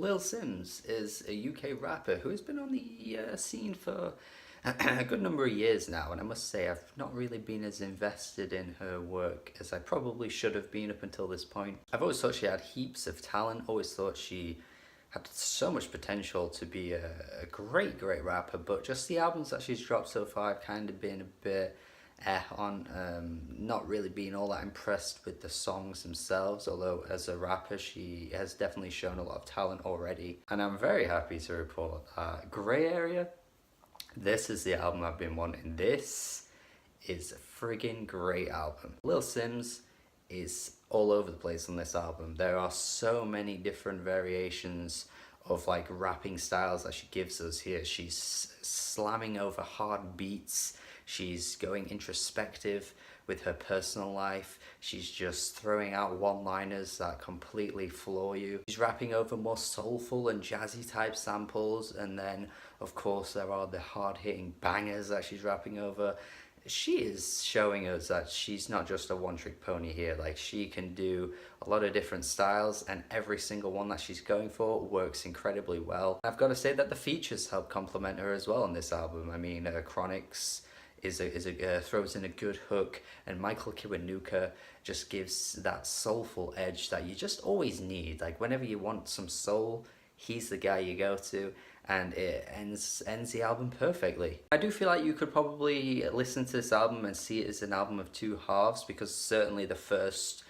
Lil Simz is a UK rapper who has been on the scene for a good number of years now, and I must say I've not really been as invested in her work as I probably should have been up until this point. I've always thought she had heaps of talent, always thought she had so much potential to be a great rapper, but just the albums that she's dropped so far have kind of been a bit on, not really being all that impressed with the songs themselves, although as a rapper she has definitely shown a lot of talent already. And I'm very happy to report that Grey Area, this is the album I've been wanting. This is a friggin' great album. Lil Simz is all over the place on this album. There are so many different variations of like rapping styles that she gives us here. She's slamming over hard beats. She's going introspective with her personal life. She's just throwing out one-liners that completely floor you. She's rapping over more soulful and jazzy type samples, and then of course there are the hard-hitting bangers that she's rapping over. She is showing us that she's not just a one-trick pony here. Like, she can do a lot of different styles, and every single one that she's going for works incredibly well. I've got to say that the features help complement her as well on this album. I mean, Chronix throws in a good hook, and Michael Kiwanuka just gives that soulful edge that you just always need. Like, whenever you want some soul, he's the guy you go to, and it ends the album perfectly. I do feel like you could probably listen to this album and see it as an album of two halves, because certainly the first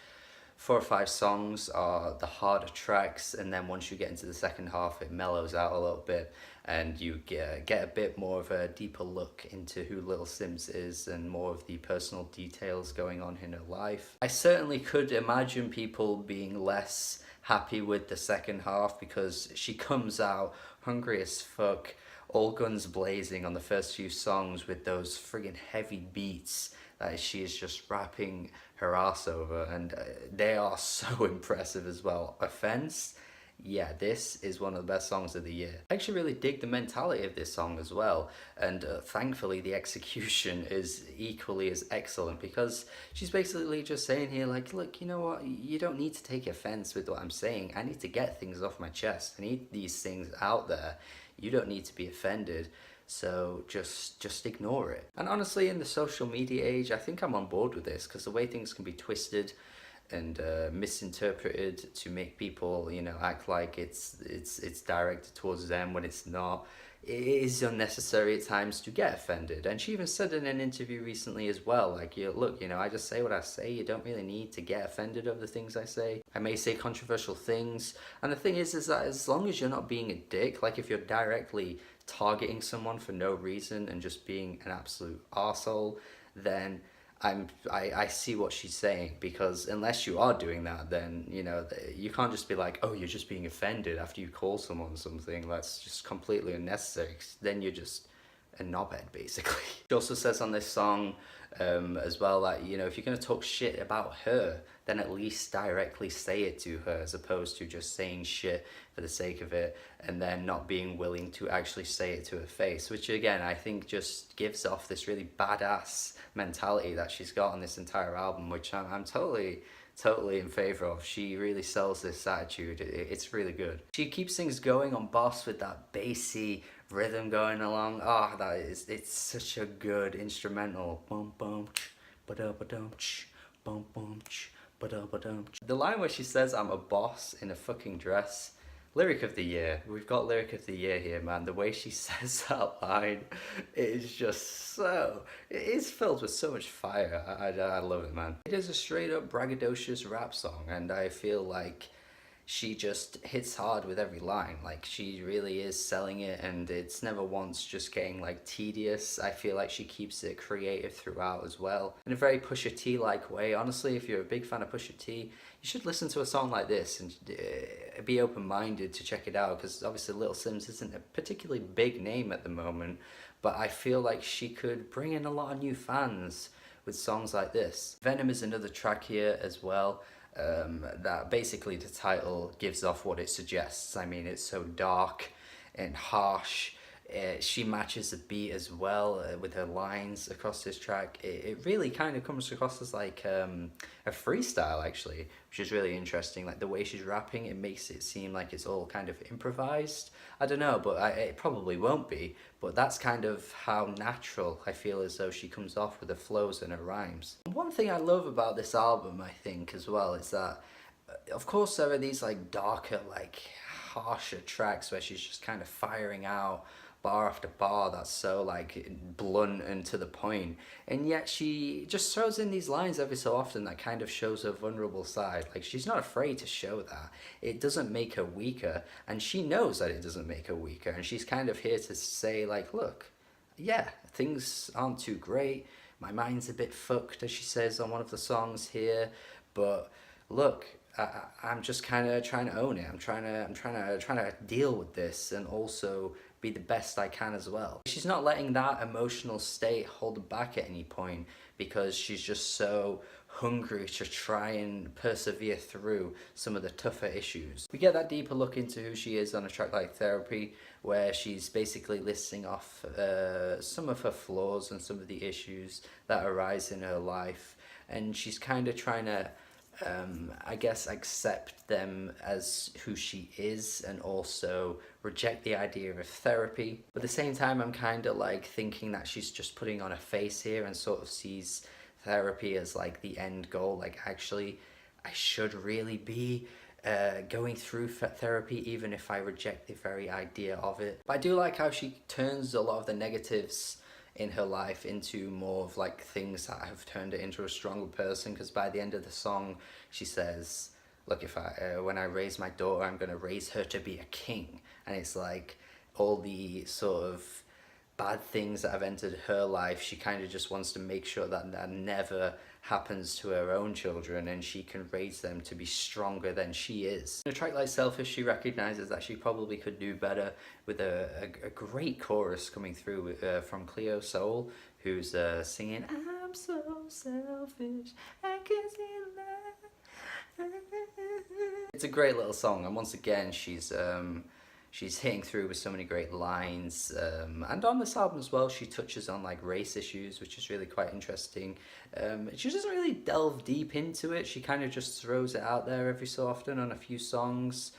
4 or 5 songs are the harder tracks, and then once you get into the second half it mellows out a little bit, and you get a bit more of a deeper look into who Lil Simz is and more of the personal details going on in her life. I certainly could imagine people being less happy with the second half, because she comes out hungry as fuck, all guns blazing on the first few songs with those friggin' heavy beats that she is just rapping her ass over, and they are so impressive as well. Offence, yeah, this is one of the best songs of the year. I actually really dig the mentality of this song as well, and thankfully the execution is equally as excellent, because she's basically just saying here, like, look, you know what, you don't need to take offense with what I'm saying. I need to get things off my chest. I need these things out there. You don't need to be offended. So just ignore it. And honestly, in the social media age, I think I'm on board with this, because the way things can be twisted and misinterpreted to make people, you know, act like it's directed towards them when it's not. It is unnecessary at times to get offended. And she even said in an interview recently as well, like, look, you know, I just say what I say. You don't really need to get offended over the things I say. I may say controversial things. And the thing is that as long as you're not being a dick, like if you're directly targeting someone for no reason and just being an absolute arsehole, then I see what she's saying, because unless you are doing that, then, you know, you can't just be like, oh, you're just being offended after you call someone something. That's just completely unnecessary. Then you're just a knobhead, basically. She also says on this song as well that, you know, if you're going to talk shit about her, then at least directly say it to her, as opposed to just saying shit for the sake of it and then not being willing to actually say it to her face, which again I think just gives off this really badass mentality that she's got on this entire album, which I'm totally in favor of. She really sells this attitude. It's really good. She keeps things going on Boss with that bassy rhythm going along. Oh, it's such a good instrumental. Bum bum ba-da ba-dum bum bum ba-da ba-dum. The line where she says, I'm a boss in a fucking dress. Lyric of the year. We've got lyric of the year here, man. The way she says that line, it is just so... It is filled with so much fire. I love it, man. It is a straight up braggadocious rap song, and I feel like she just hits hard with every line. Like, she really is selling it, and it's never once just getting like tedious. I feel like she keeps it creative throughout as well, in a very Pusha T like way. Honestly, if you're a big fan of Pusha T, you should listen to a song like this and be open-minded to check it out, because obviously Lil Simz isn't a particularly big name at the moment, but I feel like she could bring in a lot of new fans with songs like this. Venom is another track here as well. That basically the title gives off what it suggests. I mean, it's so dark and harsh. She matches the beat as well with her lines across this track. It really kind of comes across as like a freestyle actually, which is really interesting. Like the way she's rapping, it makes it seem like it's all kind of improvised. I don't know, but it probably won't be. But that's kind of how natural I feel as though she comes off with her flows and her rhymes. One thing I love about this album, I think, as well, is that of course there are these like darker, like harsher tracks where she's just kind of firing out bar after bar that's so like blunt and to the point, and yet she just throws in these lines every so often that kind of shows her vulnerable side. Like she's not afraid to show that. It doesn't make her weaker, and she knows that it doesn't make her weaker, and she's kind of here to say like, look, yeah, things aren't too great, my mind's a bit fucked, as she says on one of the songs here, but look, I'm just kind of trying to own it. I'm trying to deal with this and also be the best I can as well. She's not letting that emotional state hold her back at any point because she's just so hungry to try and persevere through some of the tougher issues. We get that deeper look into who she is on a track like Therapy, where she's basically listing off some of her flaws and some of the issues that arise in her life, and she's kind of trying to I guess accept them as who she is and also reject the idea of therapy. But at the same time, I'm kind of like thinking that she's just putting on a face here and sort of sees therapy as like the end goal. Like actually, I should really be going through therapy even if I reject the very idea of it. But I do like how she turns a lot of the negatives in her life into more of like things that have turned her into a stronger person, because by the end of the song she says, look, if I when I raise my daughter, I'm going to raise her to be a king. And it's like all the sort of bad things that have entered her life, she kind of just wants to make sure that that never happens to her own children, and she can raise them to be stronger than she is. In a track like Selfish, she recognizes that she probably could do better, with a great chorus coming through from Cleo Soul, who's singing, I'm so selfish, I can see that. It's a great little song, and once again she's hitting through with so many great lines, and on this album as well she touches on like race issues, which is really quite interesting. She doesn't really delve deep into it, she kind of just throws it out there every so often on a few songs.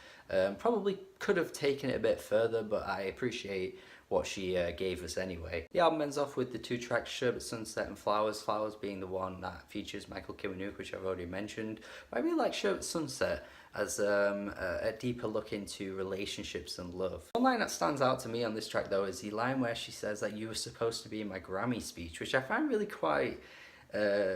Probably could have taken it a bit further, but I appreciate what she gave us anyway. The album ends off with the two tracks, Sherbet, Sunset and Flowers, Flowers being the one that features Michael Kiwanuka, which I've already mentioned. But I really like Sherbet Sunset as a deeper look into relationships and love. One line that stands out to me on this track though is the line where she says that you were supposed to be in my Grammy speech, which I find really quite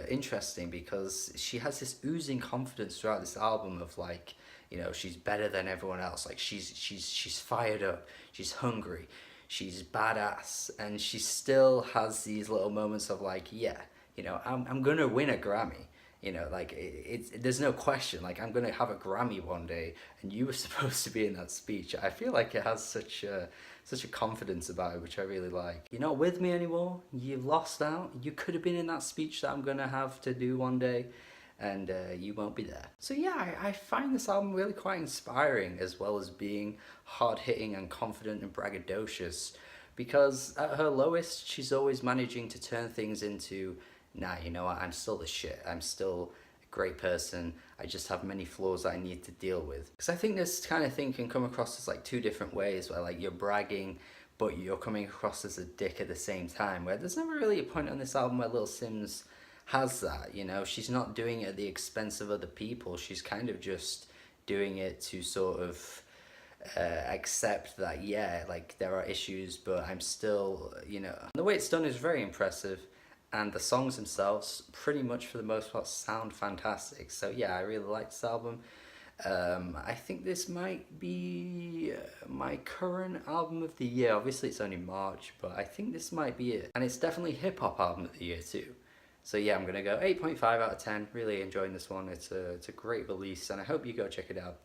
interesting, because she has this oozing confidence throughout this album of like, you know, she's better than everyone else. Like she's fired up, she's hungry, she's badass, and she still has these little moments of like, yeah, you know, I'm gonna win a Grammy. You know, like there's no question, like I'm gonna have a Grammy one day, and you were supposed to be in that speech. I feel like it has such a confidence about it, which I really like. You're not with me anymore, you've lost out, you could have been in that speech that I'm gonna have to do one day, and you won't be there. So yeah, I find this album really quite inspiring, as well as being hard-hitting and confident and braggadocious, because at her lowest she's always managing to turn things into, nah, you know what, I'm still the shit, I'm still a great person, I just have many flaws that I need to deal with. Because I think this kind of thing can come across as like two different ways, where like you're bragging but you're coming across as a dick at the same time, where there's never really a point on this album where Lil Simz has that, you know, she's not doing it at the expense of other people, she's kind of just doing it to sort of accept that, yeah, like there are issues, but I'm still, you know, and the way it's done is very impressive. And the songs themselves, pretty much for the most part, sound fantastic. So yeah, I really like this album. I think this might be my current album of the year. Obviously it's only March, but I think this might be it. And it's definitely hip hop album of the year too. So yeah, I'm gonna go 8.5 out of 10. Really enjoying this one. It's a great release, and I hope you go check it out.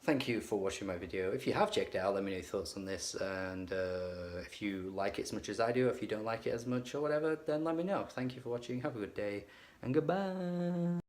Thank you for watching my video. If you have checked it out, let me know your thoughts on this, and if you like it as much as I do, if you don't like it as much or whatever, then let me know. Thank you for watching, have a good day, and goodbye.